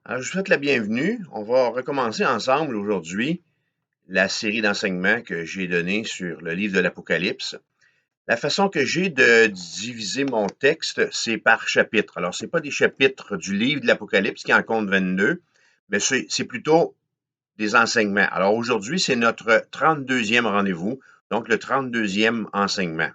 Alors, je vous souhaite la bienvenue. On va recommencer ensemble aujourd'hui la série d'enseignements que j'ai donnée sur le livre de l'Apocalypse. La façon que j'ai de diviser mon texte, c'est par chapitre. Alors, c'est pas des chapitres du livre de l'Apocalypse qui en compte 22, mais c'est plutôt des enseignements. Alors, aujourd'hui, c'est notre 32e rendez-vous, donc le 32e enseignement.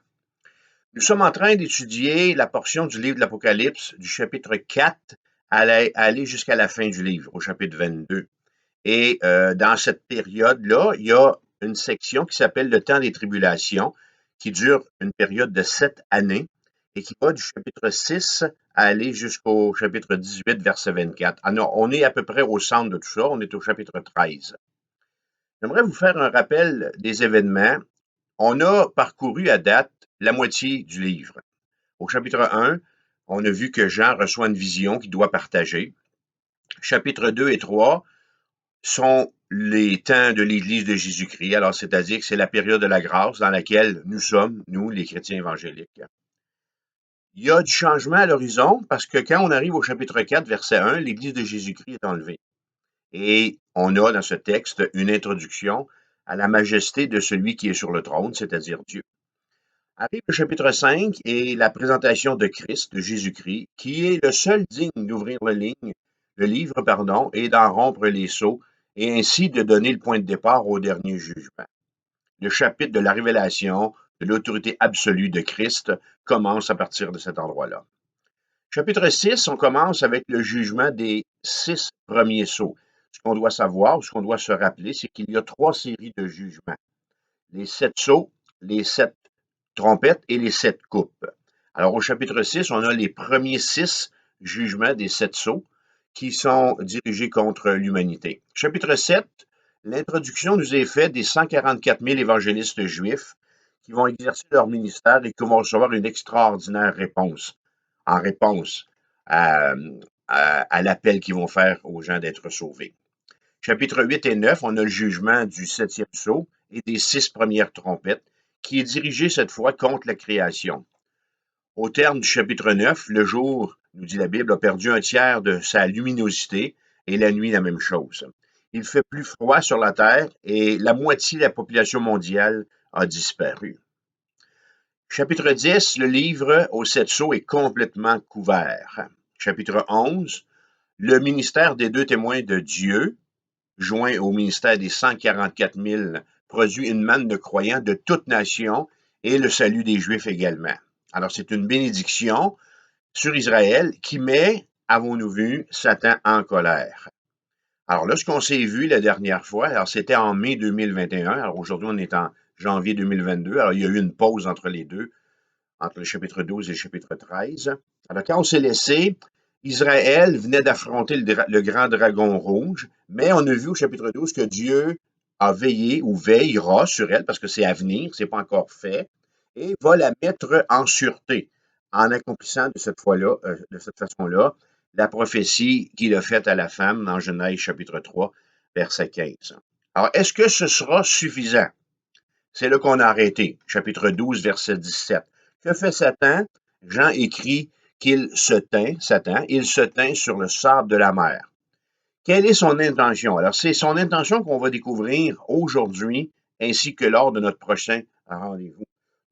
Nous sommes en train d'étudier la portion du livre de l'Apocalypse du chapitre 4 à aller jusqu'à la fin du livre, au chapitre 22. Et dans cette période-là, il y a une section qui s'appelle le temps des tribulations, qui dure une période de 7 années et qui va du chapitre 6 à aller jusqu'au chapitre 18, verset 24. Alors, on est à peu près au centre de tout ça, on est au chapitre 13. J'aimerais vous faire un rappel des événements. On a parcouru à date la moitié du livre. Au chapitre 1, on a vu que Jean reçoit une vision qu'il doit partager. Chapitres 2 et 3 sont les temps de l'Église de Jésus-Christ. Alors, c'est-à-dire que c'est la période de la grâce dans laquelle nous sommes, nous, les chrétiens évangéliques. Il y a du changement à l'horizon parce que quand on arrive au chapitre 4, verset 1, l'Église de Jésus-Christ est enlevée. Et on a dans ce texte une introduction à la majesté de celui qui est sur le trône, c'est-à-dire Dieu. Arrive le chapitre 5 et la présentation de Christ, de Jésus-Christ, qui est le seul digne d'ouvrir le livre, pardon, et d'en rompre les sceaux, et ainsi de donner le point de départ au dernier jugement. Le chapitre de la révélation de l'autorité absolue de Christ commence à partir de cet endroit-là. Chapitre 6, on commence avec le jugement des 6 premiers sceaux. Ce qu'on doit savoir, ce qu'on doit se rappeler, c'est qu'il y a 3 séries de jugements. Les 7 sceaux, les 7 trompettes et les 7 coupes. Alors, au chapitre 6, on a les premiers 6 jugements des 7 sceaux qui sont dirigés contre l'humanité. Chapitre 7, l'introduction nous est faite des 144 000 évangélistes juifs qui vont exercer leur ministère et qui vont recevoir une extraordinaire réponse, en réponse à, à l'appel qu'ils vont faire aux gens d'être sauvés. Chapitre 8 et 9, on a le jugement du 7e sceau et des 6 premières trompettes qui est dirigé cette fois contre la création. Au terme du chapitre 9, le jour, nous dit la Bible, a perdu un tiers de sa luminosité et la nuit la même chose. Il fait plus froid sur la terre et la moitié de la population mondiale a disparu. Chapitre 10, le livre aux 7 sceaux est complètement couvert. Chapitre 11, le ministère des 2 témoins de Dieu, joint au ministère des 144 000, produit une manne de croyants de toutes nations et le salut des Juifs également. Alors, c'est une bénédiction sur Israël qui met, avons-nous vu, Satan en colère. Alors là, ce qu'on s'est vu la dernière fois, alors c'était en mai 2021, alors aujourd'hui on est en janvier 2022, alors il y a eu une pause entre les deux, entre le chapitre 12 et le chapitre 13. Alors quand on s'est laissé, Israël venait d'affronter le grand dragon rouge, mais on a vu au chapitre 12 que Dieu a veillé ou veillera sur elle, parce que c'est à venir, c'est pas encore fait, et va la mettre en sûreté en accomplissant de cette fois-là, de cette façon-là, la prophétie qu'il a faite à la femme dans Genèse chapitre 3, verset 15. Alors, est-ce que ce sera suffisant? C'est là qu'on a arrêté, chapitre 12, verset 17. Que fait Satan? Jean écrit qu'il se tint, Satan, il se tint sur le sable de la mer. Quelle est son intention? Alors, c'est son intention qu'on va découvrir aujourd'hui, ainsi que lors de notre prochain rendez-vous.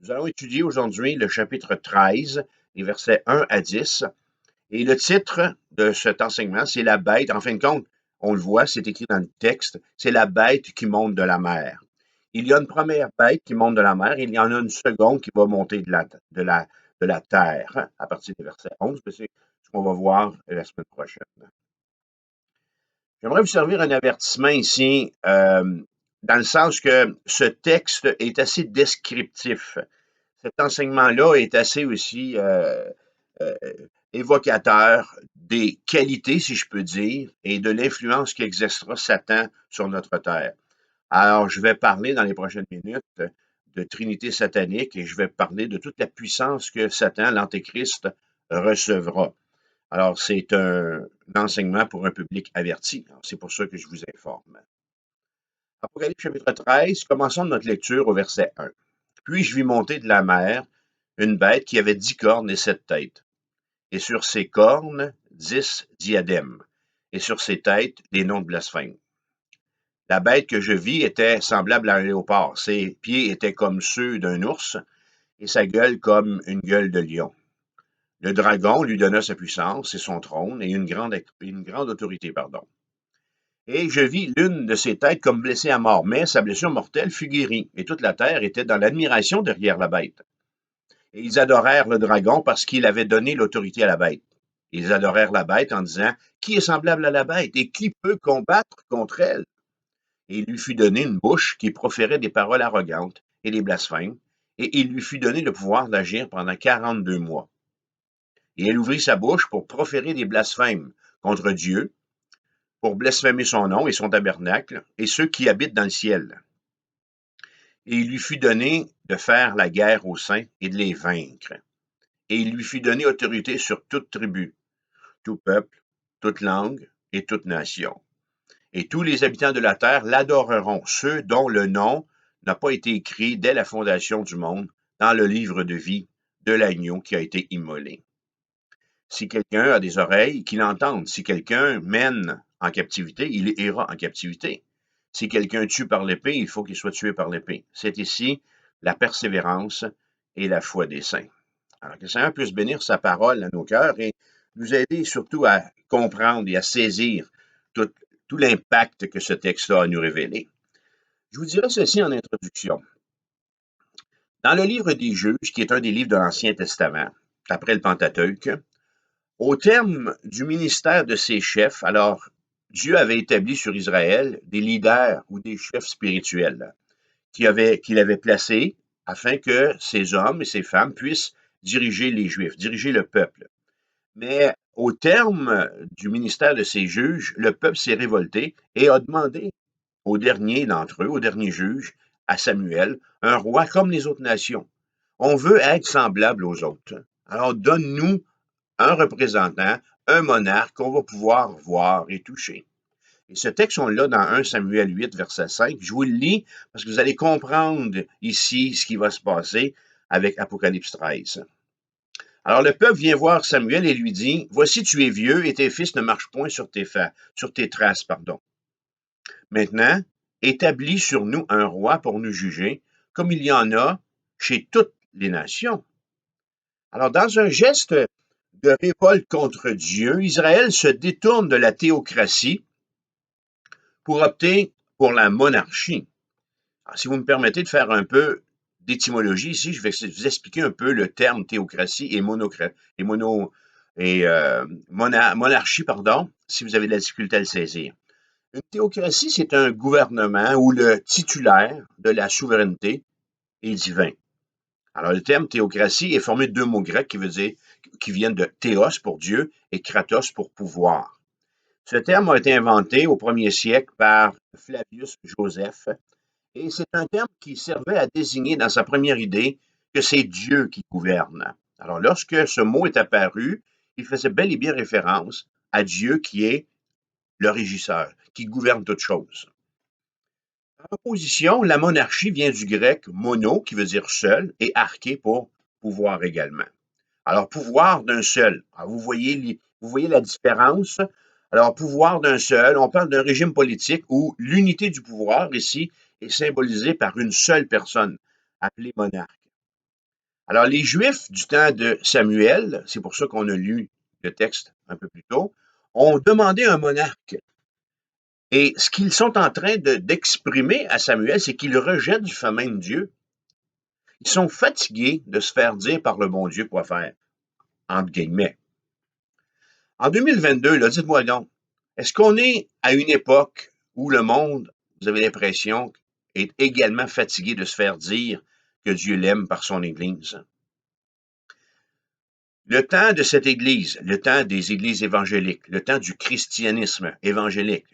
Nous allons étudier aujourd'hui le chapitre 13, les versets 1 à 10. Et le titre de cet enseignement, c'est la bête. En fin de compte, on le voit, c'est écrit dans le texte, c'est la bête qui monte de la mer. Il y a une première bête qui monte de la mer, il y en a une seconde qui va monter de la terre, à partir du verset 11, c'est ce qu'on va voir la semaine prochaine. J'aimerais vous servir un avertissement ici, dans le sens que ce texte est assez descriptif. Cet enseignement-là est assez aussi euh, évocateur des qualités, si je peux dire, et de l'influence qu'exercera Satan sur notre terre. Alors, je vais parler dans les prochaines minutes de Trinité satanique et je vais parler de toute la puissance que Satan, l'Antéchrist, recevra. Alors, c'est un enseignement pour un public averti. C'est pour ça que je vous informe. Apocalypse chapitre 13, commençons notre lecture au verset 1. Puis je vis monter de la mer une bête qui avait 10 cornes et 7 têtes, et sur ses cornes 10 diadèmes, et sur ses têtes des noms de blasphème. La bête que je vis était semblable à un léopard. Ses pieds étaient comme ceux d'un ours et sa gueule comme une gueule de lion. Le dragon lui donna sa puissance et son trône et une grande autorité, pardon. Et je vis l'une de ses têtes comme blessée à mort, mais sa blessure mortelle fut guérie, et toute la terre était dans l'admiration derrière la bête. Et ils adorèrent le dragon parce qu'il avait donné l'autorité à la bête. Ils adorèrent la bête en disant, qui est semblable à la bête et qui peut combattre contre elle? Et il lui fut donné une bouche qui proférait des paroles arrogantes et des blasphèmes, et il lui fut donné le pouvoir d'agir pendant 42 mois. Et elle ouvrit sa bouche pour proférer des blasphèmes contre Dieu, pour blasphémer son nom et son tabernacle, et ceux qui habitent dans le ciel. Et il lui fut donné de faire la guerre aux saints et de les vaincre. Et il lui fut donné autorité sur toute tribu, tout peuple, toute langue et toute nation. Et tous les habitants de la terre l'adoreront, ceux dont le nom n'a pas été écrit dès la fondation du monde dans le livre de vie de l'agneau qui a été immolé. Si quelqu'un a des oreilles, qu'il entende. Si quelqu'un mène en captivité, il ira en captivité. Si quelqu'un tue par l'épée, il faut qu'il soit tué par l'épée. C'est ici la persévérance et la foi des saints. Alors que le Seigneur puisse bénir sa parole à nos cœurs et nous aider surtout à comprendre et à saisir tout, tout l'impact que ce texte-là a à nous révéler. Je vous dirai ceci en introduction. Dans le livre des Juges, qui est un des livres de l'Ancien Testament, après le Pentateuque, au terme du ministère de ses chefs, alors Dieu avait établi sur Israël des leaders ou des chefs spirituels qu'il avait placés afin que ces hommes et ces femmes puissent diriger les Juifs, diriger le peuple. Mais au terme du ministère de ces juges, le peuple s'est révolté et a demandé au dernier d'entre eux, au dernier juge, à Samuel, un roi comme les autres nations. On veut être semblable aux autres. Alors donne-nous un représentant, un monarque qu'on va pouvoir voir et toucher. Et ce texte, on l'a dans 1 Samuel 8, verset 5. Je vous le lis parce que vous allez comprendre ici ce qui va se passer avec Apocalypse 13. Alors le peuple vient voir Samuel et lui dit, « Voici tu es vieux et tes fils ne marchent point sur tes traces. Maintenant, établis sur nous un roi pour nous juger, comme il y en a chez toutes les nations. » Alors dans un geste de révolte contre Dieu, Israël se détourne de la théocratie pour opter pour la monarchie. Alors, si vous me permettez de faire un peu d'étymologie ici, je vais vous expliquer un peu le terme théocratie et, monarchie, pardon, si vous avez de la difficulté à le saisir. Une théocratie, c'est un gouvernement où le titulaire de la souveraineté est divin. Alors, le terme théocratie est formé de deux mots grecs qui viennent de théos pour Dieu et kratos pour pouvoir. Ce terme a été inventé au 1er siècle par Flavius Joseph et c'est un terme qui servait à désigner dans sa première idée que c'est Dieu qui gouverne. Alors, lorsque ce mot est apparu, il faisait bel et bien référence à Dieu qui est le régisseur, qui gouverne toutes choses. En opposition, la monarchie vient du grec mono, qui veut dire seul, et arché pour pouvoir également. Alors, pouvoir d'un seul. Alors, vous voyez la différence. Alors, pouvoir d'un seul, on parle d'un régime politique où l'unité du pouvoir, ici, est symbolisée par une seule personne, appelée monarque. Alors, les Juifs du temps de Samuel, c'est pour ça qu'on a lu le texte un peu plus tôt, ont demandé un monarque. Et ce qu'ils sont en train d'exprimer à Samuel, c'est qu'ils rejettent du fait même Dieu. Ils sont fatigués de se faire dire par le bon Dieu quoi faire, entre guillemets. En 2022, là, dites-moi donc, est-ce qu'on est à une époque où le monde, vous avez l'impression, est également fatigué de se faire dire que Dieu l'aime par son Église? Le temps de cette Église, le temps des Églises évangéliques, le temps du christianisme évangélique,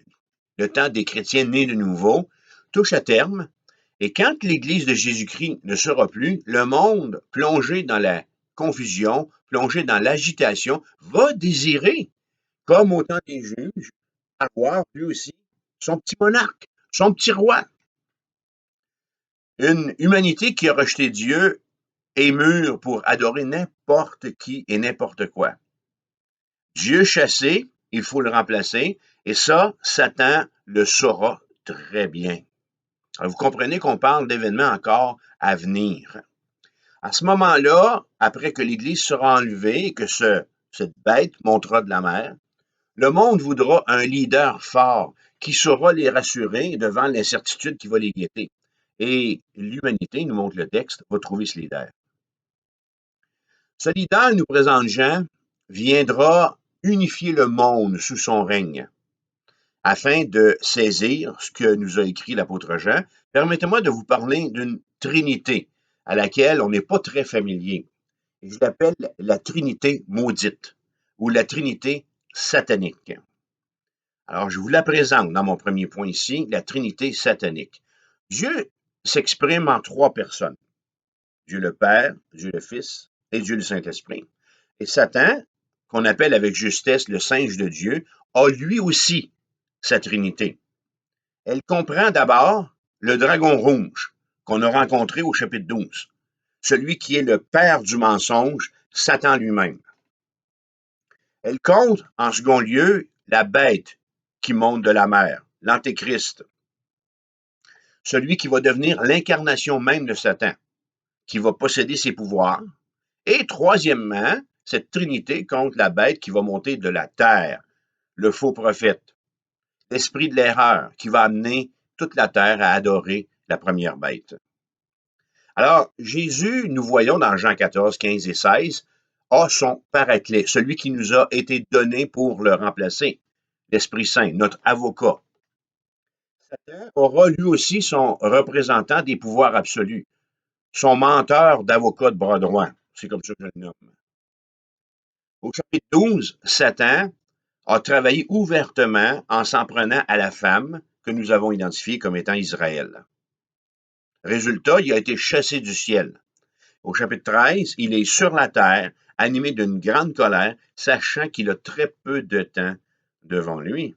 le temps des chrétiens nés de nouveau, touche à terme, et quand l'Église de Jésus-Christ ne sera plus, le monde, plongé dans la confusion, plongé dans l'agitation, va désirer, comme au temps des juges, avoir lui aussi son petit monarque, son petit roi. Une humanité qui a rejeté Dieu est mûre pour adorer n'importe qui et n'importe quoi. Dieu chassé, il faut le remplacer. Et ça, Satan le saura très bien. Alors, vous comprenez qu'on parle d'événements encore à venir. À ce moment-là, après que l'Église sera enlevée et que cette bête montera de la mer, le monde voudra un leader fort qui saura les rassurer devant l'incertitude qui va les guetter. Et l'humanité, nous montre le texte, va trouver ce leader. Ce leader, nous présente Jean, viendra unifier le monde sous son règne. Afin de saisir ce que nous a écrit l'apôtre Jean, permettez-moi de vous parler d'une trinité à laquelle on n'est pas très familier. Je l'appelle la trinité maudite ou la trinité satanique. Alors, je vous la présente dans mon premier point ici, la trinité satanique. Dieu s'exprime en trois personnes. Dieu le Père, Dieu le Fils et Dieu le Saint-Esprit. Et Satan, qu'on appelle avec justesse le singe de Dieu, a lui aussi sa trinité. Elle comprend d'abord le dragon rouge qu'on a rencontré au chapitre 12, celui qui est le père du mensonge, Satan lui-même. Elle compte, en second lieu, la bête qui monte de la mer, l'Antéchrist, celui qui va devenir l'incarnation même de Satan, qui va posséder ses pouvoirs. Et troisièmement, cette trinité compte la bête qui va monter de la terre, le faux prophète, l'esprit de l'erreur qui va amener toute la terre à adorer la première bête. Alors, Jésus, nous voyons dans Jean 14, 15 et 16, a son paraclet, celui qui nous a été donné pour le remplacer, l'Esprit Saint, notre avocat. Satan aura lui aussi son représentant des pouvoirs absolus, son menteur d'avocat de bras droit. C'est comme ça que je le nomme. Au chapitre 12, Satan a travaillé ouvertement en s'en prenant à la femme que nous avons identifiée comme étant Israël. Résultat, il a été chassé du ciel. Au chapitre 13, il est sur la terre, animé d'une grande colère, sachant qu'il a très peu de temps devant lui.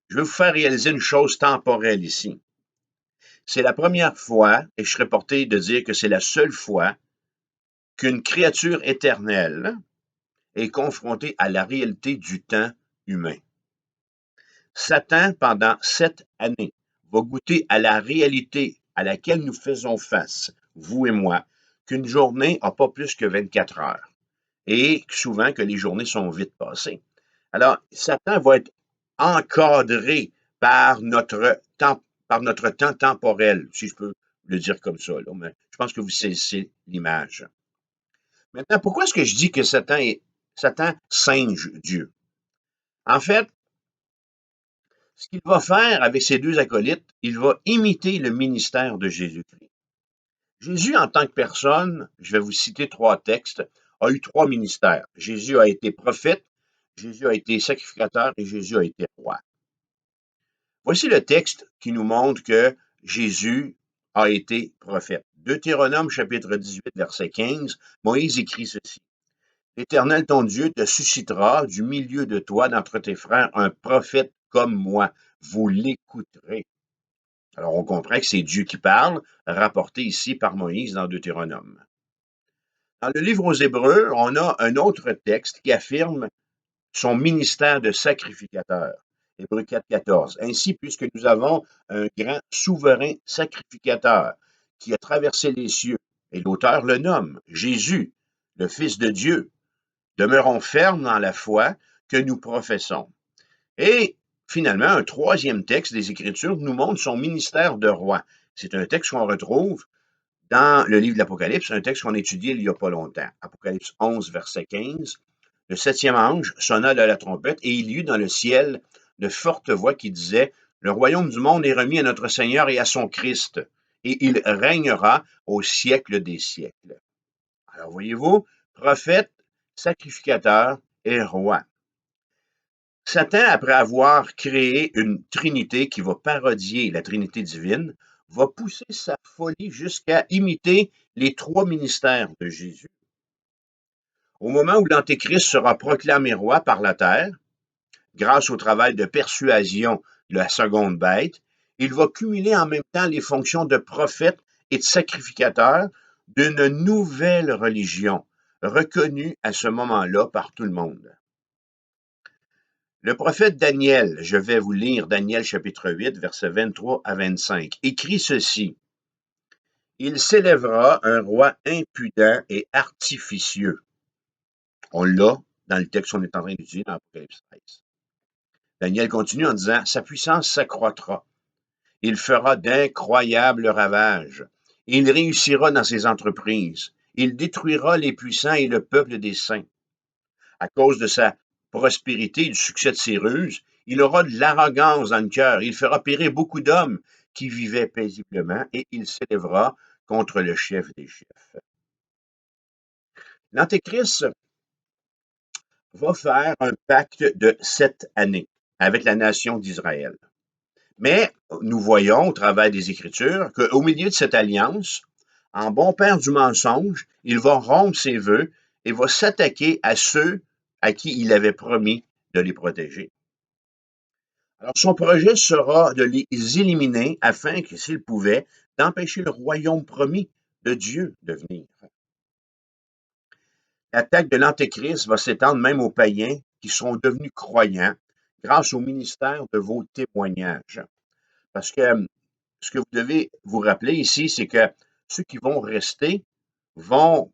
Je vais vous faire réaliser une chose temporelle ici. C'est la première fois, et je serais porté de dire que c'est la seule fois, qu'une créature éternelle est confrontée à la réalité du temps humain. Satan, pendant 7 années, va goûter à la réalité à laquelle nous faisons face, vous et moi, qu'une journée n'a pas plus que 24 heures et souvent que les journées sont vite passées. Alors, Satan va être encadré par notre temps temporel, si je peux le dire comme ça, là, mais je pense que vous saisissez l'image. Maintenant, pourquoi est-ce que je dis que Satan singe Dieu? En fait, ce qu'il va faire avec ses deux acolytes, il va imiter le ministère de Jésus-Christ. Jésus, en tant que personne, je vais vous citer 3 textes, a eu 3 ministères. Jésus a été prophète, Jésus a été sacrificateur et Jésus a été roi. Voici le texte qui nous montre que Jésus a été prophète. Deutéronome chapitre 18, verset 15, Moïse écrit ceci. L'Éternel ton Dieu te suscitera du milieu de toi, d'entre tes frères, un prophète comme moi. Vous l'écouterez. Alors, on comprend que c'est Dieu qui parle, rapporté ici par Moïse dans Deutéronome. Dans le livre aux Hébreux, on a un autre texte qui affirme son ministère de sacrificateur. Hébreux 4, 14. Ainsi, puisque nous avons un grand souverain sacrificateur qui a traversé les cieux, et l'auteur le nomme Jésus, le Fils de Dieu, demeurons fermes dans la foi que nous professons. Et finalement, un troisième texte des Écritures nous montre son ministère de roi. C'est un texte qu'on retrouve dans le livre de l'Apocalypse, un texte qu'on a étudié il n'y a pas longtemps. Apocalypse 11, verset 15. Le 7e ange sonna de la trompette et il y eut dans le ciel de fortes voix qui disaient « Le royaume du monde est remis à notre Seigneur et à son Christ, et il régnera au siècle des siècles. » Alors voyez-vous, prophète, sacrificateur et roi. Satan, après avoir créé une trinité qui va parodier la trinité divine, va pousser sa folie jusqu'à imiter les 3 ministères de Jésus. Au moment où l'Antéchrist sera proclamé roi par la terre, grâce au travail de persuasion de la seconde bête, il va cumuler en même temps les fonctions de prophète et de sacrificateur d'une nouvelle religion, reconnue à ce moment-là par tout le monde. Le prophète Daniel, je vais vous lire Daniel chapitre 8, versets 23 à 25, écrit ceci. Il s'élèvera un roi impudent et artificieux. On l'a dans le texte qu'on est en train d'étudier dans Apocalypse 13. Daniel continue en disant, sa puissance s'accroîtra. Il fera d'incroyables ravages. Il réussira dans ses entreprises. Il détruira les puissants et le peuple des saints. À cause de sa prospérité et du succès de ses ruses, il aura de l'arrogance dans le cœur. Il fera périr beaucoup d'hommes qui vivaient paisiblement et il s'élèvera contre le chef des chefs. L'Antéchrist va faire un pacte de 7 années avec la nation d'Israël. Mais nous voyons au travers des Écritures qu'au milieu de cette alliance, en bon père du mensonge, il va rompre ses vœux et va s'attaquer à ceux à qui il avait promis de les protéger. Alors son projet sera de les éliminer afin que, s'il pouvait, d'empêcher le royaume promis de Dieu de venir. L'attaque de l'Antéchrist va s'étendre même aux païens qui seront devenus croyants grâce au ministère de vos témoignages. Parce que ce que vous devez vous rappeler ici, c'est que ceux qui vont rester vont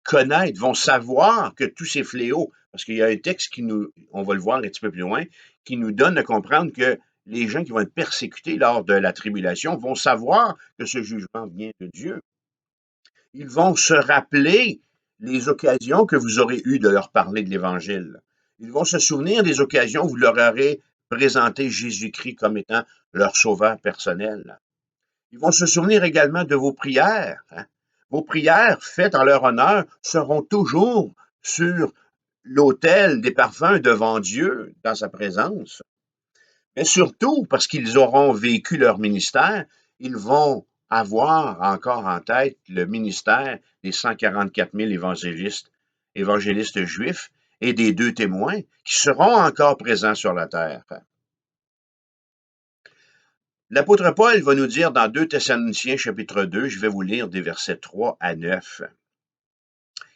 connaître, vont savoir que tous ces fléaux, parce qu'il y a un texte qui nous, on va le voir un petit peu plus loin, qui nous donne à comprendre que les gens qui vont être persécutés lors de la tribulation vont savoir que ce jugement vient de Dieu. Ils vont se rappeler les occasions que vous aurez eues de leur parler de l'Évangile. Ils vont se souvenir des occasions où vous leur aurez présenté Jésus-Christ comme étant leur sauveur personnel. Ils vont se souvenir également de vos prières. Vos prières faites en leur honneur seront toujours sur l'autel des parfums devant Dieu, dans sa présence. Mais surtout, parce qu'ils auront vécu leur ministère, ils vont avoir encore en tête le ministère des 144 000 évangélistes juifs et des 2 témoins qui seront encore présents sur la terre. L'apôtre Paul va nous dire dans 2 Thessaloniciens chapitre 2, je vais vous lire des versets 3 à 9.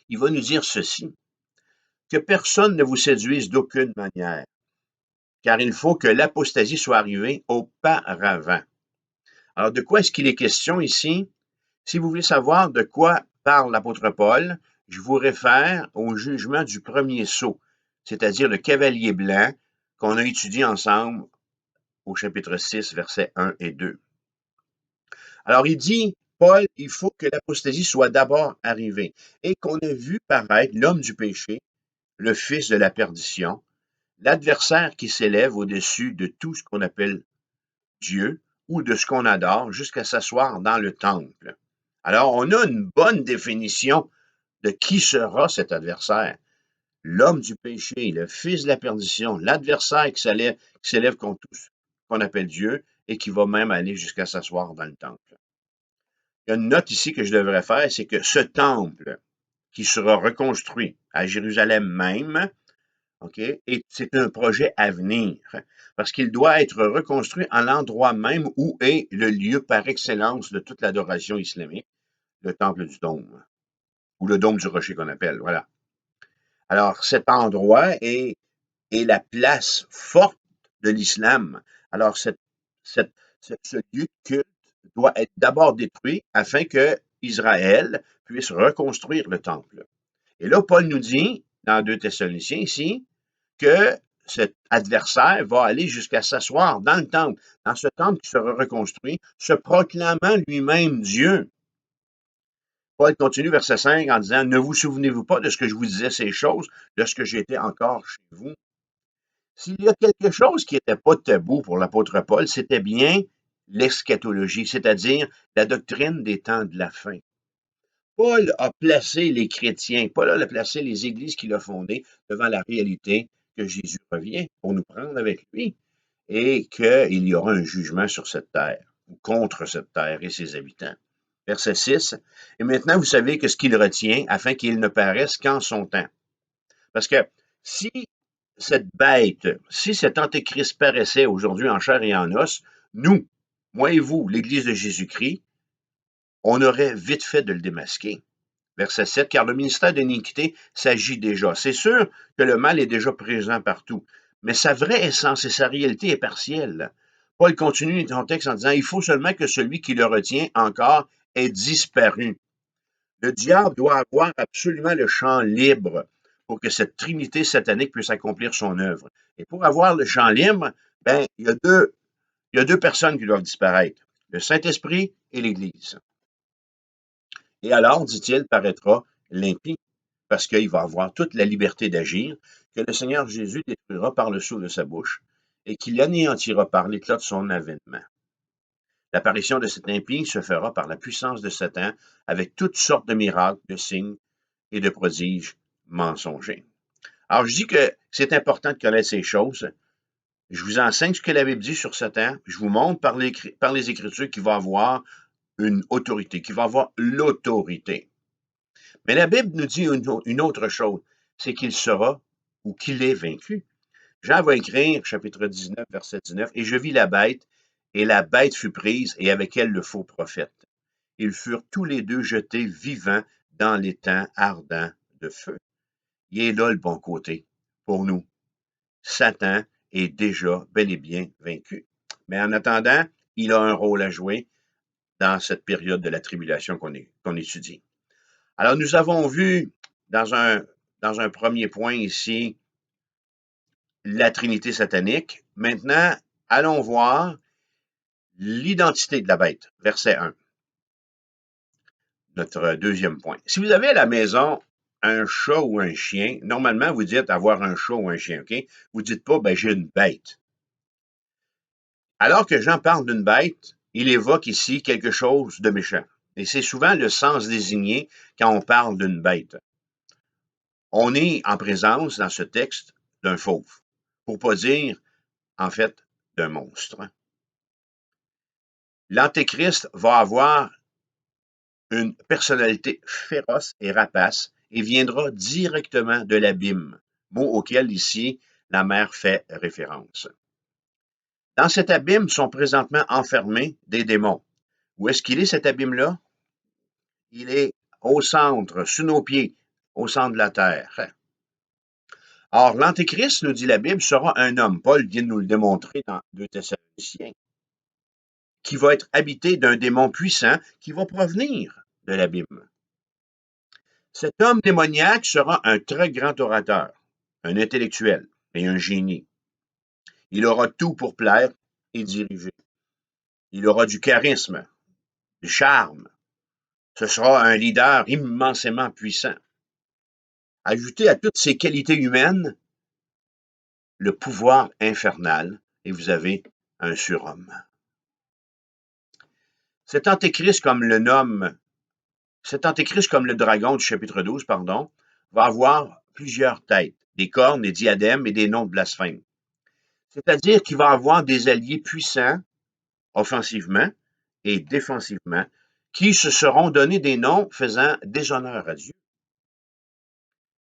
Il va nous dire ceci, que personne ne vous séduise d'aucune manière, car il faut que l'apostasie soit arrivée auparavant. Alors, de quoi est-ce qu'il est question ici? Si vous voulez savoir de quoi parle l'apôtre Paul, je vous réfère au jugement du premier sceau, c'est-à-dire le cavalier blanc qu'on a étudié ensemble au chapitre 6, versets 1 et 2. Alors, il dit, Paul, il faut que l'apostasie soit d'abord arrivée et qu'on a vu paraître l'homme du péché, le fils de la perdition, l'adversaire qui s'élève au-dessus de tout ce qu'on appelle Dieu ou de ce qu'on adore jusqu'à s'asseoir dans le temple. Alors, on a une bonne définition de qui sera cet adversaire. L'homme du péché, le fils de la perdition, l'adversaire qui s'élève contre tout ce qu'on appelle Dieu et qui va même aller jusqu'à s'asseoir dans le temple. Il y a une note ici que je devrais faire, c'est que ce temple qui sera reconstruit à Jérusalem même, et c'est un projet à venir, parce qu'il doit être reconstruit en l'endroit même où est le lieu par excellence de toute l'adoration islamique, le temple du dôme, ou le dôme du rocher qu'on appelle, voilà. Alors, cet endroit est la place forte de l'islam. Alors, ce lieu de culte doit être d'abord détruit afin que Israël puisse reconstruire le temple. Et là, Paul nous dit, dans 2 Thessaloniciens ici, que cet adversaire va aller jusqu'à s'asseoir dans le temple, dans ce temple qui sera reconstruit, se proclamant lui-même Dieu. Paul continue, verset 5, en disant, « Ne vous souvenez-vous pas de ce que je vous disais ces choses lorsque j'étais encore chez vous? » S'il y a quelque chose qui n'était pas tabou pour l'apôtre Paul, c'était bien l'eschatologie, c'est-à-dire la doctrine des temps de la fin. Paul a placé les chrétiens, Paul a placé les églises qu'il a fondées devant la réalité que Jésus revient pour nous prendre avec lui et qu'il y aura un jugement sur cette terre, ou contre cette terre et ses habitants. Verset 6, « Et maintenant vous savez que ce qu'il retient, afin qu'il ne paraisse qu'en son temps. » Parce que si cette bête, si cet antéchrist paraissait aujourd'hui en chair et en os, nous, moi et vous, l'Église de Jésus-Christ, on aurait vite fait de le démasquer. Verset 7, car le ministère de l'iniquité s'agit déjà. C'est sûr que le mal est déjà présent partout, mais sa vraie essence et sa réalité est partielle. Paul continue son texte en disant, il faut seulement que celui qui le retient encore ait disparu. Le diable doit avoir absolument le champ libre pour que cette trinité satanique puisse accomplir son œuvre. Et pour avoir le champ libre, ben, il y a deux personnes qui doivent disparaître, le Saint-Esprit et l'Église. Et alors, dit-il, paraîtra l'impie, parce qu'il va avoir toute la liberté d'agir, que le Seigneur Jésus détruira par le sceau de sa bouche, et qu'il anéantira par l'éclat de son avènement. L'apparition de cet impie se fera par la puissance de Satan, avec toutes sortes de miracles, de signes et de prodiges mensongers. Alors, je dis que c'est important de connaître ces choses. Je vous enseigne ce que la Bible dit sur Satan. Je vous montre par les Écritures qu'il va avoir une autorité, qu'il va avoir l'autorité. Mais la Bible nous dit une autre chose, c'est qu'il sera ou qu'il est vaincu. Jean va écrire, chapitre 19, verset 19, « Et je vis la bête, et la bête fut prise, et avec elle le faux prophète. Ils furent tous les deux jetés vivants dans l'étang ardent de feu. » Il est là le bon côté pour nous. Satan est déjà bel et bien vaincu. Mais en attendant, il a un rôle à jouer dans cette période de la tribulation qu'on étudie. Alors, nous avons vu dans un premier point ici la Trinité satanique. Maintenant, allons voir l'identité de la bête, verset 1. Notre deuxième point. Si vous avez à la maison un chat ou un chien, normalement, vous dites avoir un chat ou un chien, OK? Vous ne dites pas, ben, j'ai une bête. Alors que Jean parle d'une bête, il évoque ici quelque chose de méchant. Et c'est souvent le sens désigné quand on parle d'une bête. On est en présence, dans ce texte, d'un fauve, pour ne pas dire, en fait, d'un monstre. L'Antéchrist va avoir une personnalité féroce et rapace et viendra directement de l'abîme, mot auquel ici la mère fait référence. Dans cet abîme sont présentement enfermés des démons. Où est-ce qu'il est cet abîme-là? Il est au centre, sous nos pieds, au centre de la terre. Or, l'Antéchrist, nous dit la Bible, sera un homme. Paul vient de nous le démontrer dans 2 Thessaloniciens, qui va être habité d'un démon puissant qui va provenir de l'abîme. Cet homme démoniaque sera un très grand orateur, un intellectuel et un génie. Il aura tout pour plaire et diriger. Il aura du charisme, du charme. Ce sera un leader immensément puissant. Ajoutez à toutes ces qualités humaines le pouvoir infernal et vous avez un surhomme. Cet antéchrist, comme le dragon du chapitre 12, va avoir plusieurs têtes, des cornes, des diadèmes et des noms de blasphème. C'est-à-dire qu'il va avoir des alliés puissants, offensivement et défensivement, qui se seront donné des noms faisant déshonneur à Dieu.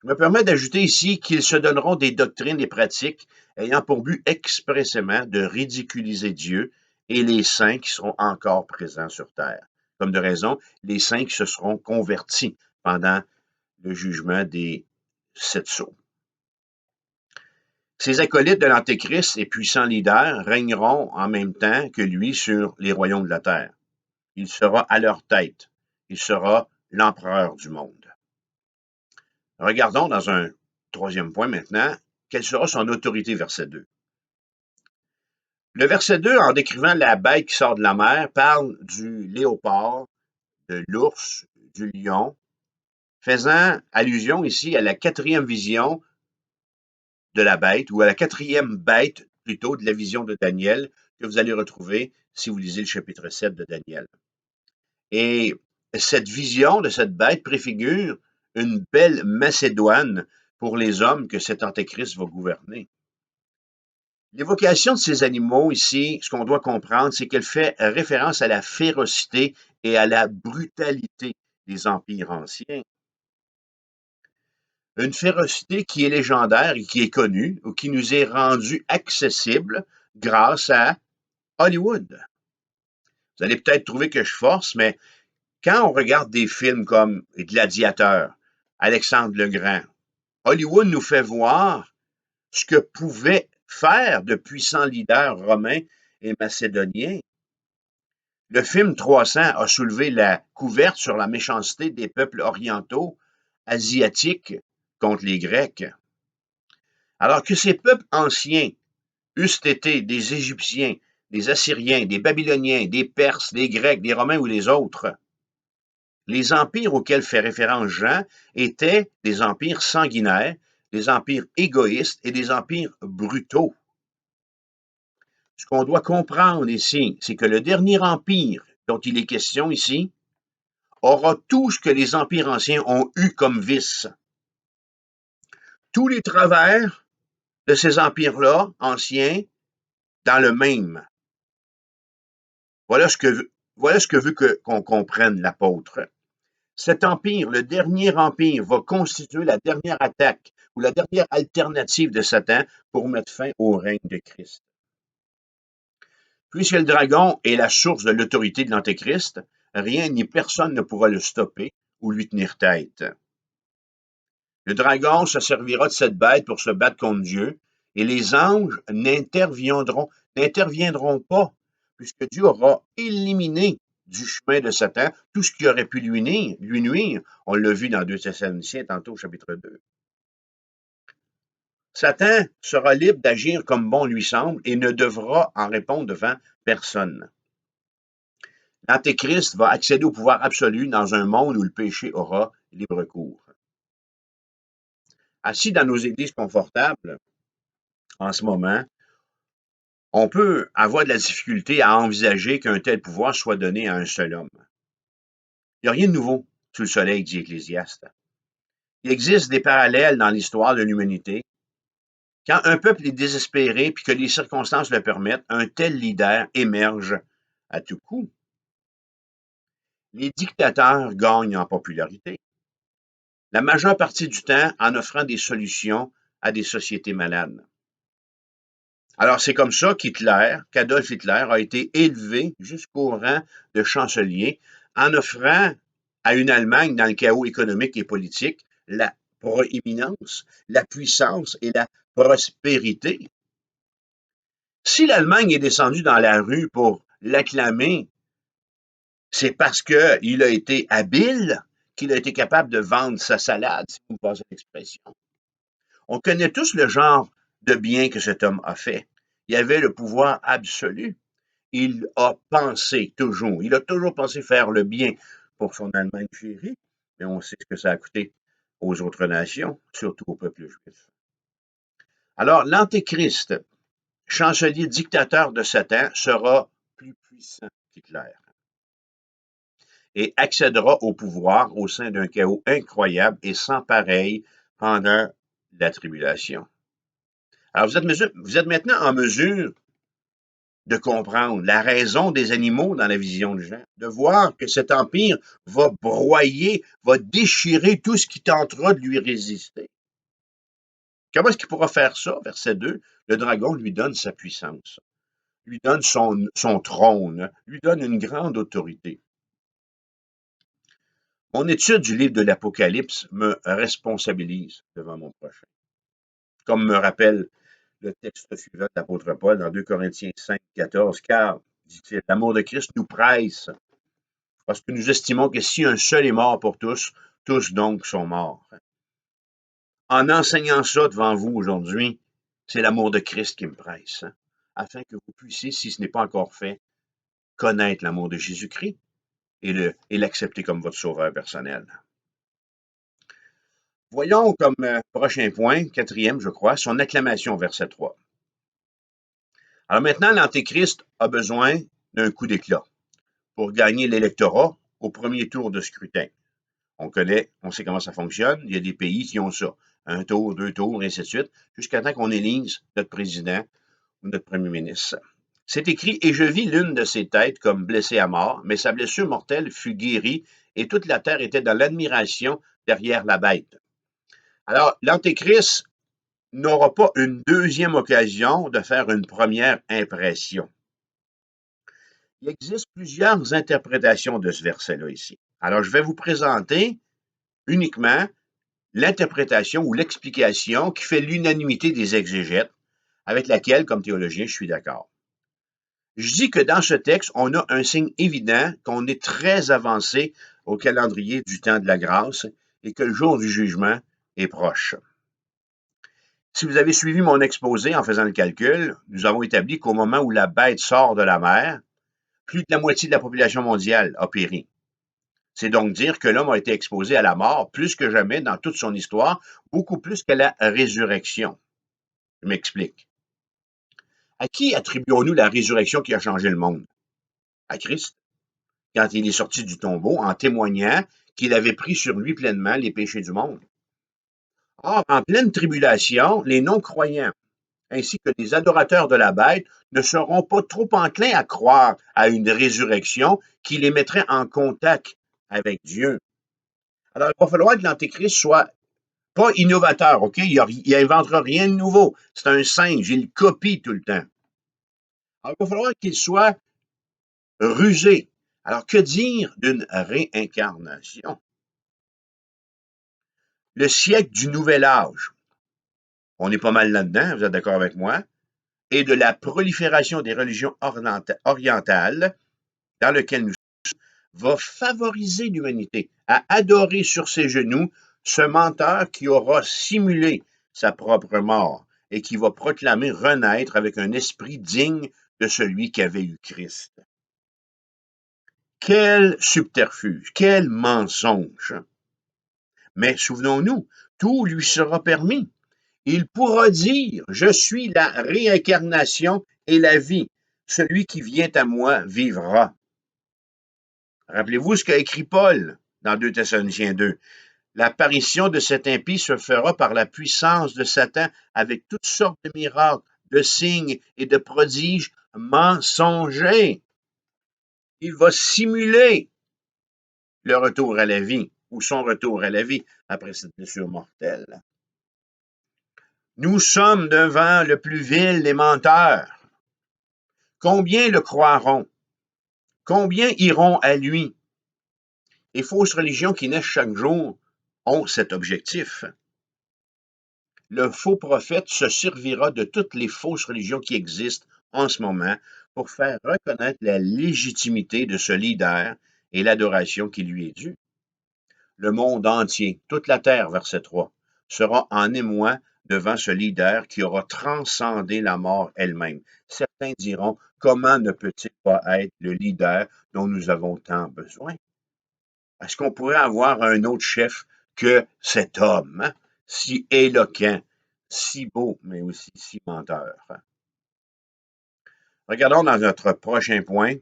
Je me permets d'ajouter ici qu'ils se donneront des doctrines et pratiques ayant pour but expressément de ridiculiser Dieu et les saints qui seront encore présents sur terre. Comme de raison, les saints qui se seront convertis pendant le jugement des 7 sceaux. Ces acolytes de l'Antéchrist et puissants leaders régneront en même temps que lui sur les royaumes de la terre. Il sera à leur tête. Il sera l'empereur du monde. Regardons dans un troisième point maintenant, quelle sera son autorité, verset 2. Le verset 2, en décrivant la bête qui sort de la mer, parle du léopard, de l'ours, du lion, faisant allusion ici à la quatrième vision de la bête, ou à la quatrième bête, plutôt, de la vision de Daniel, que vous allez retrouver si vous lisez le chapitre 7 de Daniel. Et cette vision de cette bête préfigure une belle Macédoine pour les hommes que cet antéchrist va gouverner. L'évocation de ces animaux ici, ce qu'on doit comprendre, c'est qu'elle fait référence à la férocité et à la brutalité des empires anciens. Une férocité qui est légendaire et qui est connue ou qui nous est rendue accessible grâce à Hollywood. Vous allez peut-être trouver que je force, mais quand on regarde des films comme Gladiateur, Alexandre le Grand, Hollywood nous fait voir ce que pouvait faire de puissants leaders romains et macédoniens. Le film 300 a soulevé la couverte sur la méchanceté des peuples orientaux, asiatiques, contre les Grecs. Alors que ces peuples anciens eussent été des Égyptiens, des Assyriens, des Babyloniens, des Perses, des Grecs, des Romains ou les autres, les empires auxquels fait référence Jean étaient des empires sanguinaires, des empires égoïstes et des empires brutaux. Ce qu'on doit comprendre ici, c'est que le dernier empire dont il est question ici aura tout ce que les empires anciens ont eu comme vice. Tous les travers de ces empires-là, anciens, dans le même. Voilà ce que veut qu'on comprenne l'apôtre. Cet empire, le dernier empire, va constituer la dernière attaque ou la dernière alternative de Satan pour mettre fin au règne de Christ. Puisque le dragon est la source de l'autorité de l'Antéchrist, rien ni personne ne pourra le stopper ou lui tenir tête. Le dragon se servira de cette bête pour se battre contre Dieu, et les anges n'interviendront pas, puisque Dieu aura éliminé du chemin de Satan tout ce qui aurait pu lui nuire. On l'a vu dans 2 Thessaloniciens, tantôt au chapitre 2. Satan sera libre d'agir comme bon lui semble et ne devra en répondre devant personne. L'Antéchrist va accéder au pouvoir absolu dans un monde où le péché aura libre cours. Assis dans nos églises confortables, en ce moment, on peut avoir de la difficulté à envisager qu'un tel pouvoir soit donné à un seul homme. Il n'y a rien de nouveau sous le soleil, dit Ecclésiaste. Il existe des parallèles dans l'histoire de l'humanité. Quand un peuple est désespéré puis que les circonstances le permettent, un tel leader émerge à tout coup. Les dictateurs gagnent en popularité, la majeure partie du temps en offrant des solutions à des sociétés malades. Alors, c'est comme ça qu'Adolf Hitler a été élevé jusqu'au rang de chancelier en offrant à une Allemagne dans le chaos économique et politique la proéminence, la puissance et la prospérité. Si l'Allemagne est descendue dans la rue pour l'acclamer, c'est parce qu'il a été habile, qu'il a été capable de vendre sa salade, si vous me passez l'expression. On connaît tous le genre de bien que cet homme a fait. Il avait le pouvoir absolu. Il a toujours pensé faire le bien pour son Allemagne chérie, mais on sait ce que ça a coûté aux autres nations, surtout au peuple juif. Alors, l'Antéchrist, chancelier dictateur de Satan, sera plus puissant qu'Hitler et accédera au pouvoir au sein d'un chaos incroyable et sans pareil pendant la tribulation. Alors, vous êtes maintenant en mesure de comprendre la raison des animaux dans la vision de Jean, de voir que cet empire va broyer, va déchirer tout ce qui tentera de lui résister. Comment est-ce qu'il pourra faire ça? Verset 2, le dragon lui donne sa puissance, lui donne son trône, lui donne une grande autorité. Mon étude du livre de l'Apocalypse me responsabilise devant mon prochain. Comme me rappelle le texte suivant de l'apôtre Paul dans 2 Corinthiens 5, 14, car, dit-il, l'amour de Christ nous presse, parce que nous estimons que si un seul est mort pour tous, tous donc sont morts. En enseignant ça devant vous aujourd'hui, c'est l'amour de Christ qui me presse, afin que vous puissiez, si ce n'est pas encore fait, connaître l'amour de Jésus-Christ et l'accepter comme votre sauveur personnel. Voyons comme prochain point, 4e, je crois, son acclamation, verset 3. Alors maintenant, l'Antéchrist a besoin d'un coup d'éclat pour gagner l'électorat au premier tour de scrutin. On sait comment ça fonctionne. Il y a des pays qui ont ça. 1 tour, 2 tours, et ainsi de suite, jusqu'à temps qu'on élise notre président ou notre premier ministre. C'est écrit, et je vis l'une de ses têtes comme blessée à mort, mais sa blessure mortelle fut guérie, et toute la terre était dans l'admiration derrière la bête. Alors, l'Antéchrist n'aura pas une deuxième occasion de faire une première impression. Il existe plusieurs interprétations de ce verset-là ici. Alors, je vais vous présenter uniquement l'interprétation ou l'explication qui fait l'unanimité des exégètes, avec laquelle, comme théologien, je suis d'accord. Je dis que dans ce texte, on a un signe évident qu'on est très avancé au calendrier du temps de la grâce et que le jour du jugement est proche. Si vous avez suivi mon exposé en faisant le calcul, nous avons établi qu'au moment où la bête sort de la mer, plus de la moitié de la population mondiale a péri. C'est donc dire que l'homme a été exposé à la mort plus que jamais dans toute son histoire, beaucoup plus qu'à la résurrection. Je m'explique. À qui attribuons-nous la résurrection qui a changé le monde? À Christ, quand il est sorti du tombeau en témoignant qu'il avait pris sur lui pleinement les péchés du monde. Or, en pleine tribulation, les non-croyants, ainsi que les adorateurs de la bête, ne seront pas trop enclins à croire à une résurrection qui les mettrait en contact avec Dieu. Alors, il va falloir que l'Antéchrist soit pas innovateur, OK? Il n'inventera rien de nouveau. C'est un singe, il copie tout le temps. Alors, il va falloir qu'il soit rusé. Alors, que dire d'une réincarnation? Le siècle du nouvel âge, on est pas mal là-dedans, vous êtes d'accord avec moi, et de la prolifération des religions orientales, dans lequel nous va favoriser l'humanité à adorer sur ses genoux ce menteur qui aura simulé sa propre mort et qui va proclamer renaître avec un esprit digne de celui qu'avait eu Christ. Quel subterfuge, quel mensonge! Mais souvenons-nous, tout lui sera permis. Il pourra dire, je suis la réincarnation et la vie. Celui qui vient à moi vivra. Rappelez-vous ce qu'a écrit Paul dans 2 Thessaloniciens 2. L'apparition de cet impie se fera par la puissance de Satan avec toutes sortes de miracles, de signes et de prodiges mensongers. Il va simuler le retour à la vie ou son retour à la vie après cette blessure mortelle. Nous sommes devant le plus vil des menteurs. Combien le croiront? Combien iront à lui? Les fausses religions qui naissent chaque jour ont cet objectif. Le faux prophète se servira de toutes les fausses religions qui existent en ce moment pour faire reconnaître la légitimité de ce leader et l'adoration qui lui est due. Le monde entier, toute la terre, verset 3, sera en émoi devant ce leader qui aura transcendé la mort elle-même. Certains diront, comment ne peut-il pas être le leader dont nous avons tant besoin? Est-ce qu'on pourrait avoir un autre chef que cet homme, hein? Si éloquent, si beau, mais aussi si menteur? Regardons dans notre prochain point,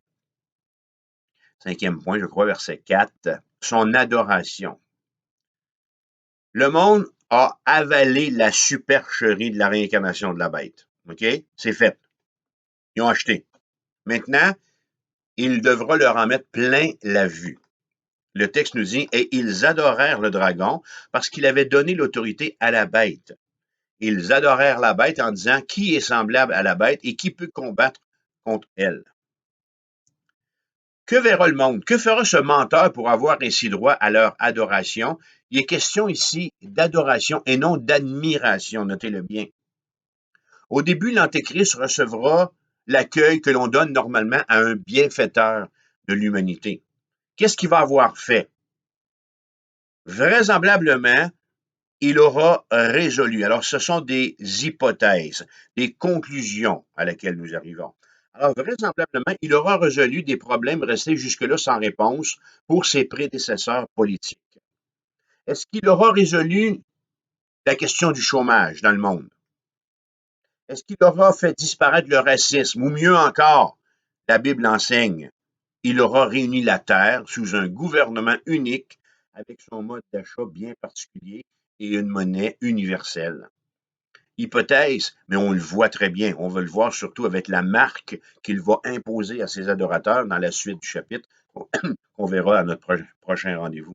5e point, je crois, verset 4, son adoration. Le monde a avalé la supercherie de la réincarnation de la bête. OK? C'est fait. Ils ont acheté. Maintenant, il devra leur en mettre plein la vue. Le texte nous dit, et ils adorèrent le dragon parce qu'il avait donné l'autorité à la bête. Ils adorèrent la bête en disant, qui est semblable à la bête et qui peut combattre contre elle? Que verra le monde? Que fera ce menteur pour avoir ainsi droit à leur adoration? Il est question ici d'adoration et non d'admiration, notez-le bien. Au début, l'Antéchrist recevra l'accueil que l'on donne normalement à un bienfaiteur de l'humanité. Qu'est-ce qu'il va avoir fait? Vraisemblablement, il aura résolu. Alors, ce sont des hypothèses, des conclusions à laquelle nous arrivons. Alors, vraisemblablement, il aura résolu des problèmes restés jusque-là sans réponse pour ses prédécesseurs politiques. Est-ce qu'il aura résolu la question du chômage dans le monde? Est-ce qu'il aura fait disparaître le racisme? Ou mieux encore, la Bible enseigne, il aura réuni la terre sous un gouvernement unique avec son mode d'achat bien particulier et une monnaie universelle. Hypothèse, mais on le voit très bien. On va le voir surtout avec la marque qu'il va imposer à ses adorateurs dans la suite du chapitre qu'on verra à notre prochain rendez-vous.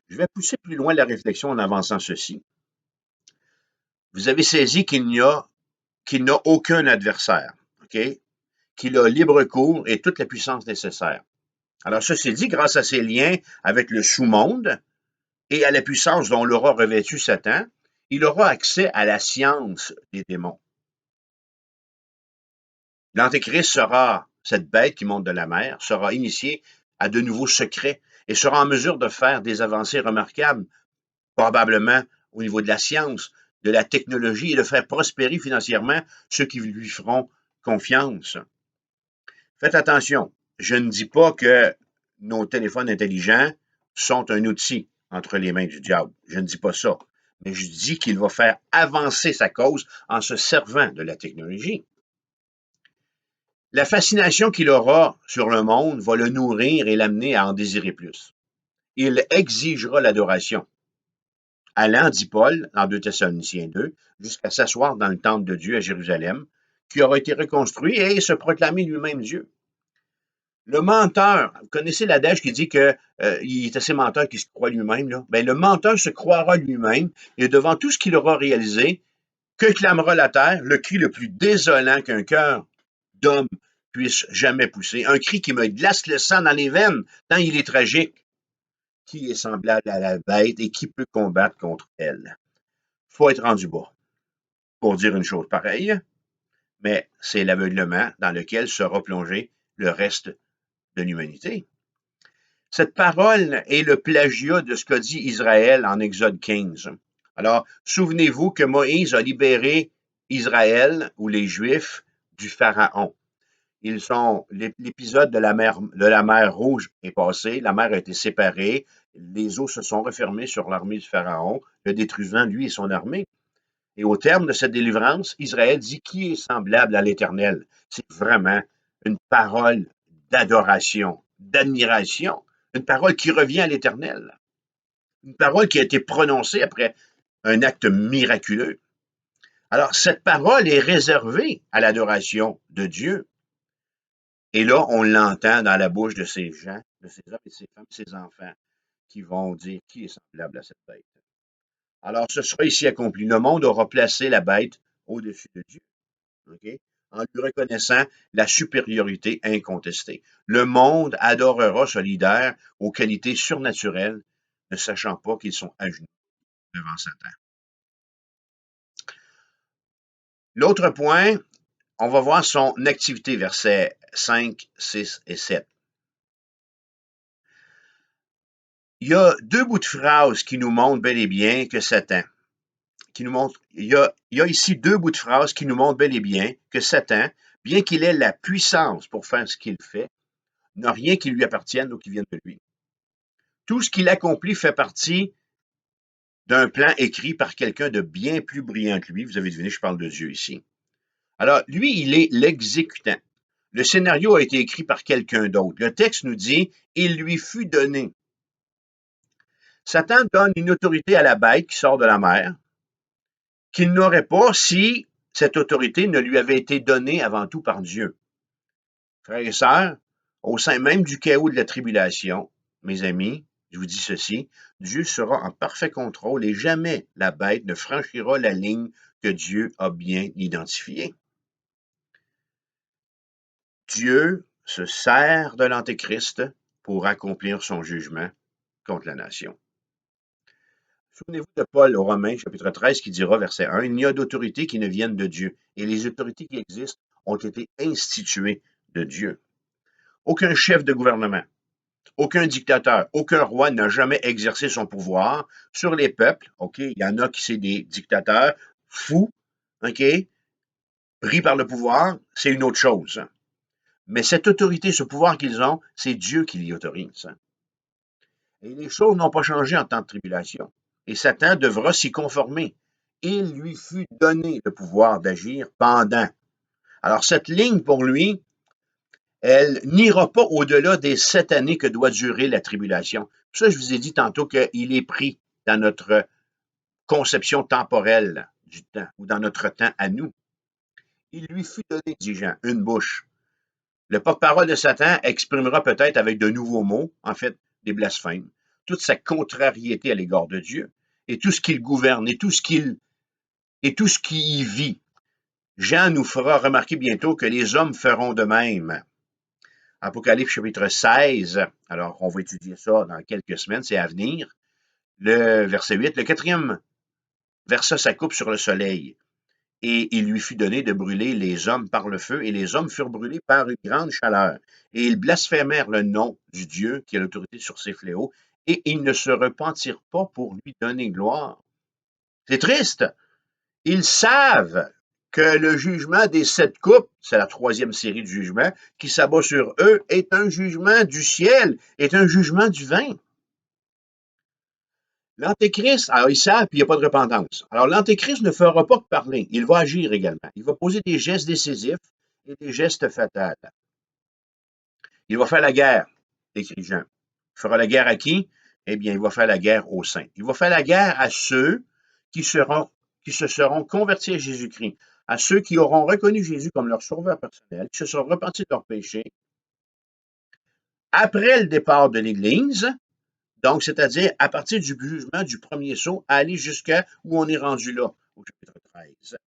Je vais pousser plus loin la réflexion en avançant ceci. Vous avez saisi qu'il n'a aucun adversaire, OK? Qu'il a libre cours et toute la puissance nécessaire. Alors, ceci dit, grâce à ses liens avec le sous-monde et à la puissance dont l'aura revêtu Satan, il aura accès à la science des démons. L'Antéchrist sera, cette bête qui monte de la mer, sera initié à de nouveaux secrets et sera en mesure de faire des avancées remarquables, probablement au niveau de la science, de la technologie et de faire prospérer financièrement ceux qui lui feront confiance. Faites attention, je ne dis pas que nos téléphones intelligents sont un outil entre les mains du diable. Je ne dis pas ça. Mais je dis qu'il va faire avancer sa cause en se servant de la technologie. La fascination qu'il aura sur le monde va le nourrir et l'amener à en désirer plus. Il exigera l'adoration, allant, dit Paul, dans 2 Thessaloniciens 2, jusqu'à s'asseoir dans le temple de Dieu à Jérusalem, qui aura été reconstruit et se proclamer lui-même Dieu. Le menteur, vous connaissez l'adage qui dit que il est assez menteur qu'il se croit lui-même, là? Ben, le menteur se croira lui-même et devant tout ce qu'il aura réalisé, que clamera la terre, le cri le plus désolant qu'un cœur d'homme puisse jamais pousser, un cri qui me glace le sang dans les veines, tant il est tragique. Qui est semblable à la bête et qui peut combattre contre elle? Faut être rendu bas pour dire une chose pareille, mais c'est l'aveuglement dans lequel sera plongé le reste de l'humanité. Cette parole est le plagiat de ce qu'a dit Israël en Exode 15. Alors, souvenez-vous que Moïse a libéré Israël ou les Juifs du Pharaon. L'épisode de la mer Rouge est passé, la mer a été séparée, les eaux se sont refermées sur l'armée du Pharaon, le détruisant lui et son armée. Et au terme de cette délivrance, Israël dit qui est semblable à l'Éternel. C'est vraiment une parole d'adoration, d'admiration, une parole qui revient à l'Éternel, une parole qui a été prononcée après un acte miraculeux. Alors, cette parole est réservée à l'adoration de Dieu. Et là, on l'entend dans la bouche de ces gens, de ces hommes et ces femmes, ces enfants, qui vont dire qui est semblable à cette bête. Alors, ce sera ici accompli. Le monde aura placé la bête au-dessus de Dieu, ok, en lui reconnaissant la supériorité incontestée. Le monde adorera ce leader aux qualités surnaturelles, ne sachant pas qu'ils sont à genoux devant Satan. L'autre point, on va voir son activité, versets 5, 6 et 7. Il y a 2 bouts de phrases qui nous montrent bel et bien que Satan, il y a ici 2 bouts de phrases qui nous montrent bel et bien que Satan, bien qu'il ait la puissance pour faire ce qu'il fait, n'a rien qui lui appartienne ou qui vienne de lui. Tout ce qu'il accomplit fait partie d'un plan écrit par quelqu'un de bien plus brillant que lui. Vous avez deviné, je parle de Dieu ici. Alors, lui, il est l'exécutant. Le scénario a été écrit par quelqu'un d'autre. Le texte nous dit, il lui fut donné. Satan donne une autorité à la bête qui sort de la mer, qu'il n'aurait pas si cette autorité ne lui avait été donnée avant tout par Dieu. Frères et sœurs, au sein même du chaos de la tribulation, mes amis, je vous dis ceci, Dieu sera en parfait contrôle et jamais la bête ne franchira la ligne que Dieu a bien identifiée. Dieu se sert de l'Antéchrist pour accomplir son jugement contre la nation. Souvenez-vous de Paul aux Romains, chapitre 13, qui dira, verset 1, « Il n'y a d'autorité qui ne vienne de Dieu, et les autorités qui existent ont été instituées de Dieu. » Aucun chef de gouvernement, aucun dictateur, aucun roi n'a jamais exercé son pouvoir sur les peuples. OK, il y en a qui c'est des dictateurs fous, OK, pris par le pouvoir, c'est une autre chose. Mais cette autorité, ce pouvoir qu'ils ont, c'est Dieu qui l'y autorise. Et les choses n'ont pas changé en temps de tribulation. Et Satan devra s'y conformer. Il lui fut donné le pouvoir d'agir pendant. Alors cette ligne pour lui, elle n'ira pas au-delà des 7 années que doit durer la tribulation. Ça, je vous ai dit tantôt qu'il est pris dans notre conception temporelle du temps, ou dans notre temps à nous. Il lui fut donné, dit Jean, une bouche. Le porte-parole de Satan exprimera peut-être avec de nouveaux mots, en fait, des blasphèmes, toute sa contrariété à l'égard de Dieu, et tout ce qu'il gouverne, et tout ce qui y vit. Jean nous fera remarquer bientôt que les hommes feront de même. Apocalypse chapitre 16, alors on va étudier ça dans quelques semaines, c'est à venir. Le verset 8, le quatrième versa sa coupe sur le soleil, et il lui fut donné de brûler les hommes par le feu, et les hommes furent brûlés par une grande chaleur. Et ils blasphémèrent le nom du Dieu qui a l'autorité sur ces fléaux, et ils ne se repentirent pas pour lui donner gloire. C'est triste. Ils savent que le jugement des 7 coupes, c'est la 3e série de jugement, qui s'abat sur eux, est un jugement du ciel, est un jugement divin. L'Antéchrist, alors ils savent, puis il n'y a pas de repentance. Alors l'Antéchrist ne fera pas que parler, il va agir également. Il va poser des gestes décisifs et des gestes fatals. Il va faire la guerre, écrit Jean. Il fera la guerre à qui? Eh bien, il va faire la guerre aux saints. Il va faire la guerre à ceux qui se seront convertis à Jésus-Christ, à ceux qui auront reconnu Jésus comme leur sauveur personnel, qui se seront repentis de leurs péchés, après le départ de l'Église, donc c'est-à-dire à partir du jugement du premier sceau, à aller jusqu'à où on est rendu là, au chapitre 13.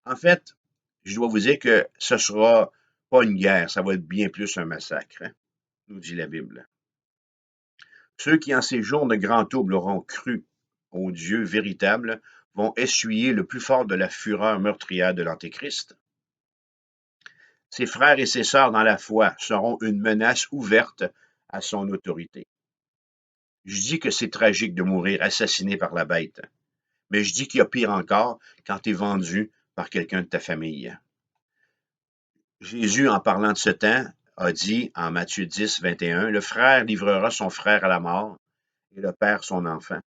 En fait, je dois vous dire que ce ne sera pas une guerre, ça va être bien plus un massacre, hein, nous dit la Bible. Ceux qui en ces jours de grand trouble auront cru au Dieu véritable vont essuyer le plus fort de la fureur meurtrière de l'Antéchrist. Ses frères et ses sœurs dans la foi seront une menace ouverte à son autorité. Je dis que c'est tragique de mourir assassiné par la bête, mais je dis qu'il y a pire encore quand tu es vendu par quelqu'un de ta famille. Jésus, en parlant de ce temps, a dit en Matthieu 10, 21, « Le frère livrera son frère à la mort et le père son enfant.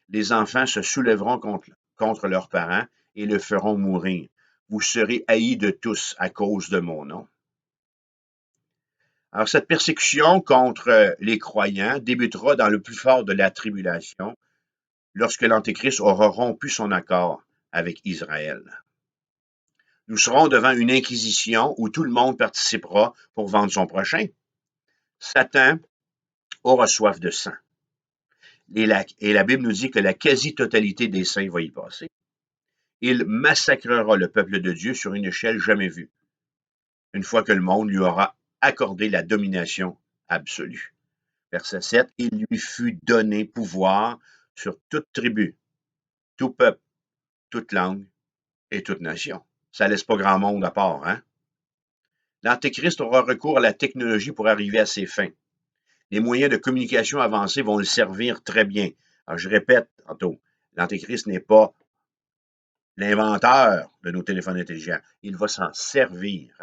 Les enfants se soulèveront contre leurs parents et le feront mourir. Vous serez haïs de tous à cause de mon nom. » Alors, cette persécution contre les croyants débutera dans le plus fort de la tribulation, lorsque l'Antéchrist aura rompu son accord avec Israël. Nous serons devant une inquisition où tout le monde participera pour vendre son prochain. Satan aura soif de sang. Et la Bible nous dit que la quasi-totalité des saints va y passer. Il massacrera le peuple de Dieu sur une échelle jamais vue, une fois que le monde lui aura accordé la domination absolue. Verset 7, « Il lui fut donné pouvoir sur toute tribu, tout peuple, toute langue et toute nation. » Ça laisse pas grand monde à part, hein? L'Antéchrist aura recours à la technologie pour arriver à ses fins. Les moyens de communication avancés vont le servir très bien. Alors, je répète tantôt, l'Antéchrist n'est pas l'inventeur de nos téléphones intelligents. Il va s'en servir.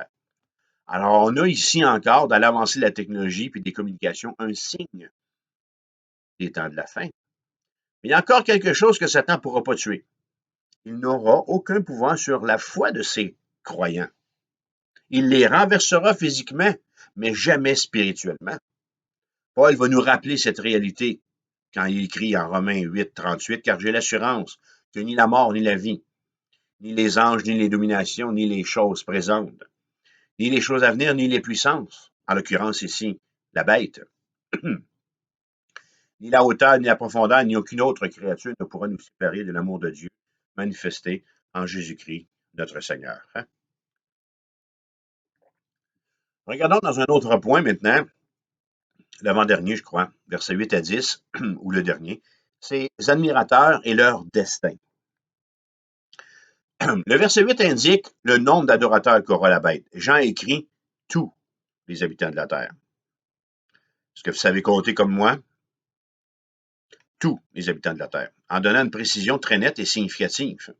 Alors, on a ici encore, dans l'avancée de la technologie et des communications, un signe des temps de la fin. Mais il y a encore quelque chose que Satan ne pourra pas tuer. Il n'aura aucun pouvoir sur la foi de ses croyants. Il les renversera physiquement, mais jamais spirituellement. Paul va nous rappeler cette réalité quand il écrit en Romains 8, 38, « Car j'ai l'assurance que ni la mort, ni la vie, ni les anges, ni les dominations, ni les choses présentes, ni les choses à venir, ni les puissances, en l'occurrence ici, la bête, ni la hauteur, ni la profondeur, ni aucune autre créature ne pourra nous séparer de l'amour de Dieu manifesté en Jésus-Christ, notre Seigneur. » Hein? Regardons dans un autre point maintenant, l'avant-dernier, je crois, versets 8 à 10, ou le dernier, c'est les admirateurs et leur destin. Le verset 8 indique le nombre d'adorateurs qu'aura la bête. Jean écrit tous les habitants de la terre. Est-ce que vous savez compter comme moi? Tous les habitants de la terre, en donnant une précision très nette et significative.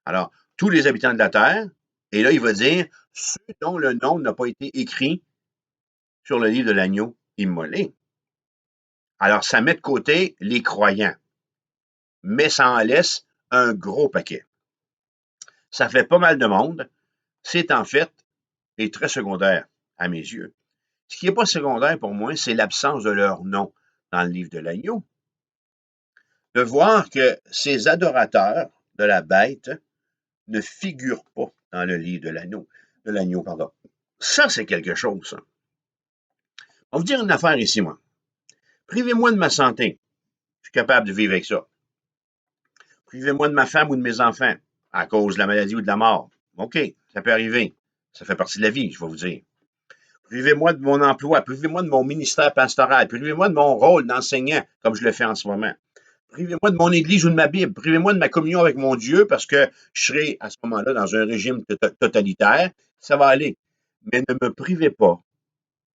Alors, tous les habitants de la terre, et là, il va dire ceux dont le nom n'a pas été écrit sur le livre de l'agneau immolé. Alors, ça met de côté les croyants, mais ça en laisse un gros paquet. Ça fait pas mal de monde. C'est en fait, et très secondaire à mes yeux. Ce qui n'est pas secondaire pour moi, c'est l'absence de leur nom dans le livre de l'agneau. De voir que ces adorateurs de la bête ne figurent pas dans le livre de l'agneau, pardon. Ça, c'est quelque chose, ça. On va vous dire une affaire ici, moi. Privez-moi de ma santé. Je suis capable de vivre avec ça. Privez-moi de ma femme ou de mes enfants à cause de la maladie ou de la mort. OK, ça peut arriver. Ça fait partie de la vie, je vais vous dire. Privez-moi de mon emploi, privez-moi de mon ministère pastoral, privez-moi de mon rôle d'enseignant, comme je le fais en ce moment. Privez-moi de mon Église ou de ma Bible. Privez-moi de ma communion avec mon Dieu parce que je serai à ce moment-là dans un régime totalitaire. Ça va aller. Mais ne me privez pas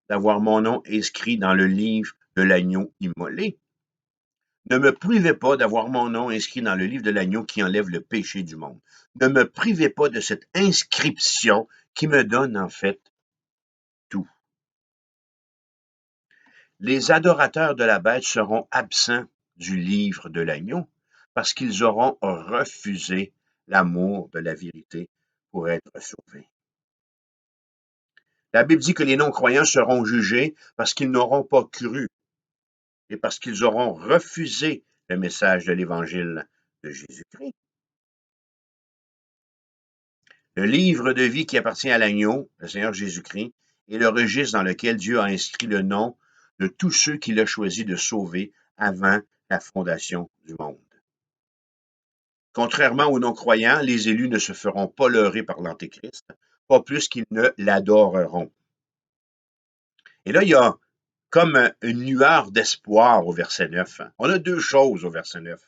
d'avoir mon nom inscrit dans le livre de l'agneau immolé. Ne me privez pas d'avoir mon nom inscrit dans le livre de l'agneau qui enlève le péché du monde. Ne me privez pas de cette inscription qui me donne en fait tout. Les adorateurs de la bête seront absents du livre de l'agneau parce qu'ils auront refusé l'amour de la vérité pour être sauvés. La Bible dit que les non-croyants seront jugés parce qu'ils n'auront pas cru et parce qu'ils auront refusé le message de l'Évangile de Jésus-Christ. Le livre de vie qui appartient à l'agneau, le Seigneur Jésus-Christ, est le registre dans lequel Dieu a inscrit le nom de tous ceux qu'il a choisi de sauver avant la fondation du monde. Contrairement aux non-croyants, les élus ne se feront pas leurrer par l'Antéchrist, pas plus qu'ils ne l'adoreront. Et là, il y a comme une lueur d'espoir au verset 9. On a deux choses au verset 9.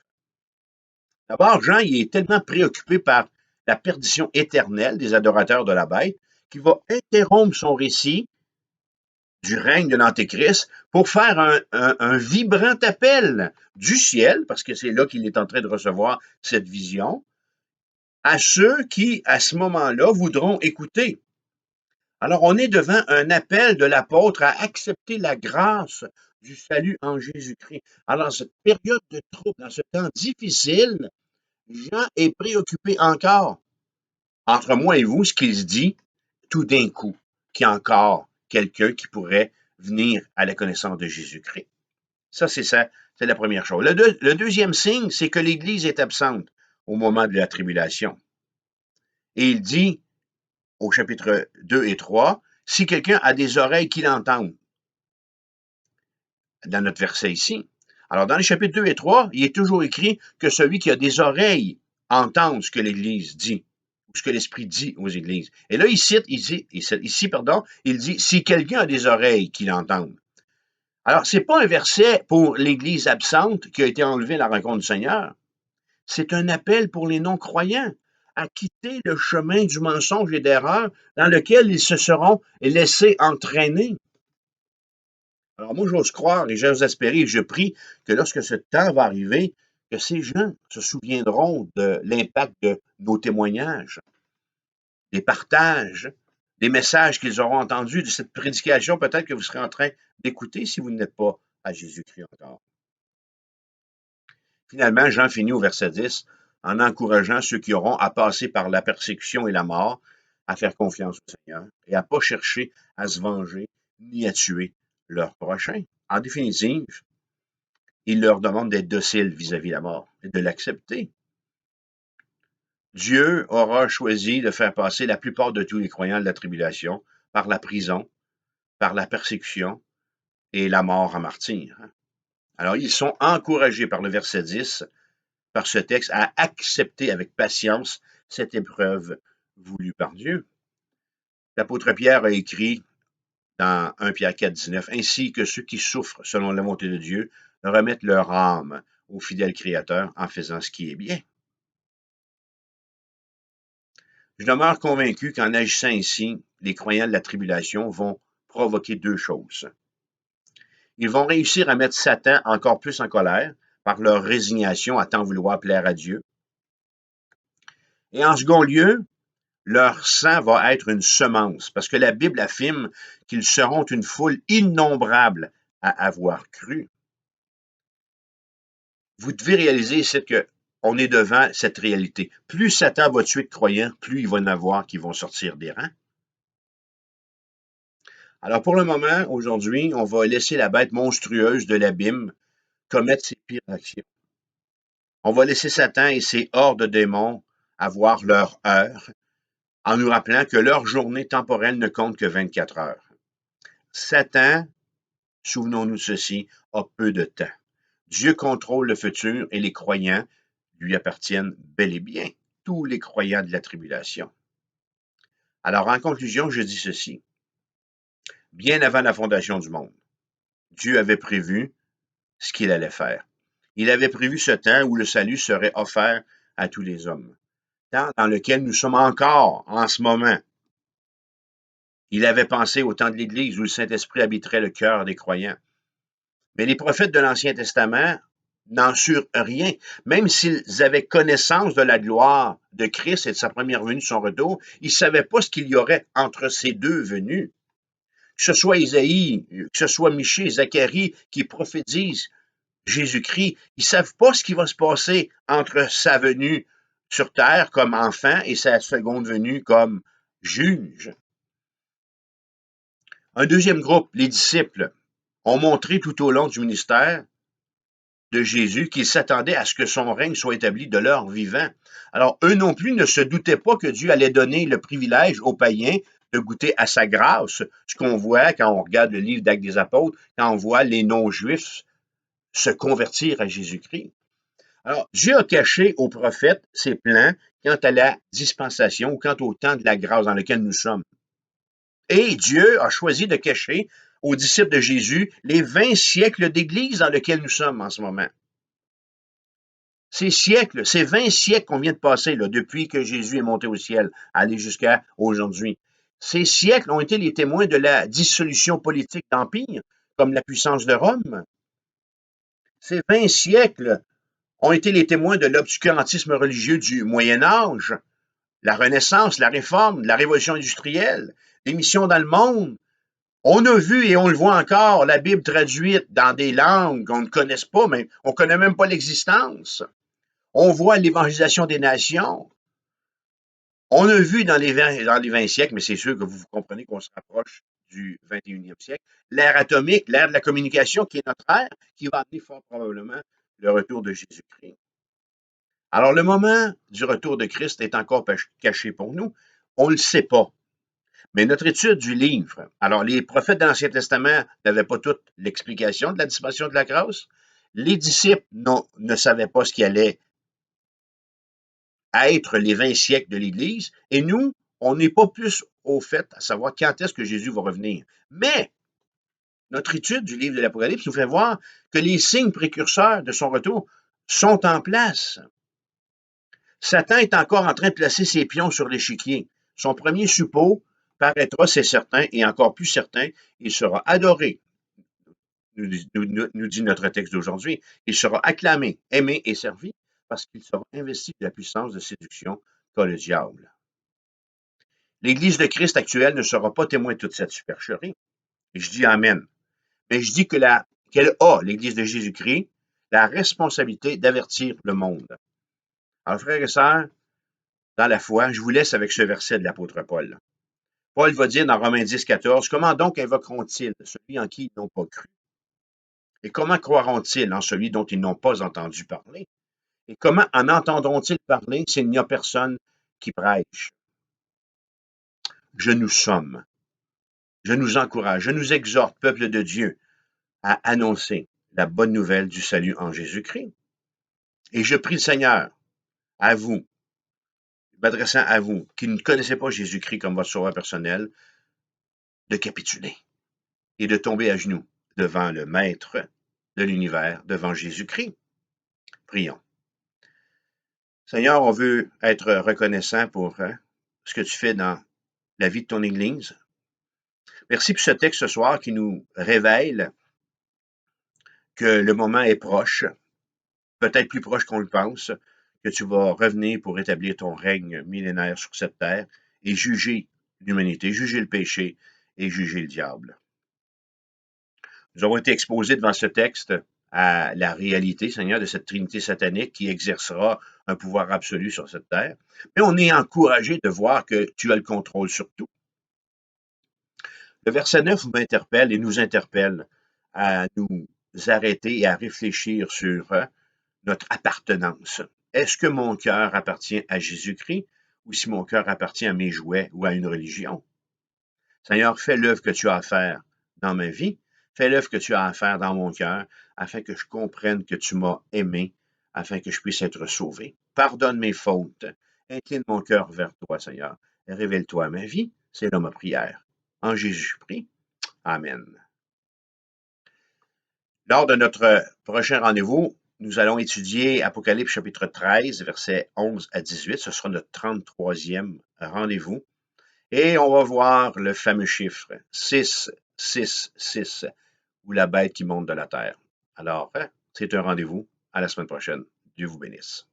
D'abord, Jean il est tellement préoccupé par la perdition éternelle des adorateurs de la bête qu'il va interrompre son récit du règne de l'Antéchrist pour faire un vibrant appel du ciel, parce que c'est là qu'il est en train de recevoir cette vision, à ceux qui, à ce moment-là, voudront écouter. Alors, on est devant un appel de l'apôtre à accepter la grâce du salut en Jésus-Christ. Alors, dans cette période de trouble, dans ce temps difficile, Jean est préoccupé encore, entre moi et vous, ce qu'il se dit tout d'un coup, qu'il y a encore quelqu'un qui pourrait venir à la connaissance de Jésus-Christ. Ça, c'est la première chose. Le deuxième signe, c'est que l'Église est absente au moment de la tribulation. Et il dit, au chapitre 2 et 3, si quelqu'un a des oreilles qu'il entende, dans notre verset ici. Alors, dans les chapitres 2 et 3, il est toujours écrit que celui qui a des oreilles entende ce que l'Église dit, ou ce que l'Esprit dit aux Églises. Et là, il dit, si quelqu'un a des oreilles qu'il entende. Alors, ce n'est pas un verset pour l'Église absente qui a été enlevée à la rencontre du Seigneur. C'est un appel pour les non-croyants à quitter le chemin du mensonge et d'erreur dans lequel ils se seront laissés entraîner. Alors moi, j'ose croire et j'ose espérer et je prie que lorsque ce temps va arriver, que ces gens se souviendront de l'impact de nos témoignages, des partages, des messages qu'ils auront entendus, de cette prédication peut-être que vous serez en train d'écouter si vous n'êtes pas à Jésus-Christ encore. Finalement, Jean finit au verset 10 en encourageant ceux qui auront à passer par la persécution et la mort à faire confiance au Seigneur et à ne pas chercher à se venger ni à tuer leur prochain. En définitive, il leur demande d'être dociles vis-à-vis de la mort et de l'accepter. Dieu aura choisi de faire passer la plupart de tous les croyants de la tribulation par la prison, par la persécution et la mort en martyr. Alors, ils sont encouragés par le verset 10, par ce texte, à accepter avec patience cette épreuve voulue par Dieu. L'apôtre Pierre a écrit dans 1 Pierre 4, 19, ainsi que ceux qui souffrent selon la volonté de Dieu remettent leur âme au fidèle Créateur en faisant ce qui est bien. Je demeure convaincu qu'en agissant ainsi, les croyants de la tribulation vont provoquer deux choses. Ils vont réussir à mettre Satan encore plus en colère par leur résignation à tant vouloir plaire à Dieu. Et en second lieu, leur sang va être une semence, parce que la Bible affirme qu'ils seront une foule innombrable à avoir cru. Vous devez réaliser ici qu'on est devant cette réalité. Plus Satan va tuer de croyants, plus il va en avoir qui vont sortir des rangs. Alors pour le moment, aujourd'hui, on va laisser la bête monstrueuse de l'abîme commettre ses pires actions. On va laisser Satan et ses hordes de démons avoir leur heure, en nous rappelant que leur journée temporelle ne compte que 24 heures. Satan, souvenons-nous de ceci, a peu de temps. Dieu contrôle le futur et les croyants lui appartiennent bel et bien, tous les croyants de la tribulation. Alors en conclusion, je dis ceci. Bien avant la fondation du monde, Dieu avait prévu ce qu'il allait faire. Il avait prévu ce temps où le salut serait offert à tous les hommes, temps dans lequel nous sommes encore en ce moment. Il avait pensé au temps de l'Église où le Saint-Esprit habiterait le cœur des croyants. Mais les prophètes de l'Ancien Testament n'en surent rien. Même s'ils avaient connaissance de la gloire de Christ et de sa première venue, de son retour, ils ne savaient pas ce qu'il y aurait entre ces deux venues. Que ce soit Isaïe, que ce soit Michée, Zacharie, qui prophétisent Jésus-Christ, ils ne savent pas ce qui va se passer entre sa venue sur terre comme enfant et sa seconde venue comme juge. Un deuxième groupe, les disciples, ont montré tout au long du ministère de Jésus qu'ils s'attendaient à ce que son règne soit établi de leur vivant. Alors, eux non plus ne se doutaient pas que Dieu allait donner le privilège aux païens de goûter à sa grâce, ce qu'on voit quand on regarde le livre d'Actes des Apôtres, quand on voit les non-juifs se convertir à Jésus-Christ. Alors, Dieu a caché aux prophètes ses plans quant à la dispensation ou quant au temps de la grâce dans lequel nous sommes. Et Dieu a choisi de cacher aux disciples de Jésus les 20 siècles d'Église dans lesquels nous sommes en ce moment. Ces siècles, ces 20 siècles qu'on vient de passer là, depuis que Jésus est monté au ciel, aller jusqu'à aujourd'hui, ces siècles ont été les témoins de la dissolution politique d'empires, comme la puissance de Rome. Ces 20 siècles ont été les témoins de l'obscurantisme religieux du Moyen Âge, la Renaissance, la Réforme, la Révolution industrielle, les missions dans le monde. On a vu et on le voit encore la Bible traduite dans des langues qu'on ne connaisse pas, mais on ne connaît même pas l'existence. On voit l'évangélisation des nations. On a vu dans les 20 siècles, mais c'est sûr que vous comprenez qu'on se rapproche du 21e siècle, l'ère atomique, l'ère de la communication, qui est notre ère, qui va amener fort probablement le retour de Jésus-Christ. Alors, le moment du retour de Christ est encore caché pour nous. On ne le sait pas. Mais notre étude du livre, alors les prophètes de l'Ancien Testament n'avaient pas toute l'explication de la dispensation de la grâce. Les disciples ne savaient pas ce qui allait être les 20 siècles de l'Église. Et nous, on n'est pas plus au fait à savoir quand est-ce que Jésus va revenir. Mais notre étude du livre de l'Apocalypse nous fait voir que les signes précurseurs de son retour sont en place. Satan est encore en train de placer ses pions sur l'échiquier. Son premier suppôt paraîtra, c'est certain, et encore plus certain, il sera adoré, nous dit notre texte d'aujourd'hui. Il sera acclamé, aimé et servi parce qu'il sera investi de la puissance de séduction qu'a le diable. L'Église de Christ actuelle ne sera pas témoin de toute cette supercherie. Et je dis Amen. Mais je dis qu'elle a, l'Église de Jésus-Christ, la responsabilité d'avertir le monde. Alors, frères et sœurs, dans la foi, je vous laisse avec ce verset de l'apôtre Paul. Paul va dire dans Romains 10, 14, « Comment donc invoqueront-ils celui en qui ils n'ont pas cru? Et comment croiront-ils en celui dont ils n'ont pas entendu parler? Et comment en entendront-ils parler s'il n'y a personne qui prêche? » Je nous somme, je nous encourage, je nous exhorte, peuple de Dieu, à annoncer la bonne nouvelle du salut en Jésus-Christ. Et je prie le Seigneur, à vous, m'adressant à vous, qui ne connaissez pas Jésus-Christ comme votre sauveur personnel, de capituler et de tomber à genoux devant le Maître de l'univers, devant Jésus-Christ. Prions. Seigneur, on veut être reconnaissant pour ce que tu fais dans la vie de ton Église. Merci pour ce texte ce soir qui nous révèle que le moment est proche, peut-être plus proche qu'on le pense, que tu vas revenir pour établir ton règne millénaire sur cette terre et juger l'humanité, juger le péché et juger le diable. Nous avons été exposés devant ce texte à la réalité, Seigneur, de cette trinité satanique qui exercera un pouvoir absolu sur cette terre. Mais on est encouragé de voir que tu as le contrôle sur tout. Le verset 9 m'interpelle et nous interpelle à nous arrêter et à réfléchir sur notre appartenance. Est-ce que mon cœur appartient à Jésus-Christ ou si mon cœur appartient à mes jouets ou à une religion? Seigneur, fais l'œuvre que tu as à faire dans ma vie. Fais l'œuvre que tu as à faire dans mon cœur, afin que je comprenne que tu m'as aimé, afin que je puisse être sauvé. Pardonne mes fautes. Incline mon cœur vers toi, Seigneur. Révèle-toi à ma vie. C'est là ma prière. En Jésus, je prie. Amen. Lors de notre prochain rendez-vous, nous allons étudier Apocalypse chapitre 13, versets 11 à 18. Ce sera notre 33e rendez-vous. Et on va voir le fameux chiffre 666, ou la bête qui monte de la terre. Alors, c'est un rendez-vous. À la semaine prochaine. Dieu vous bénisse.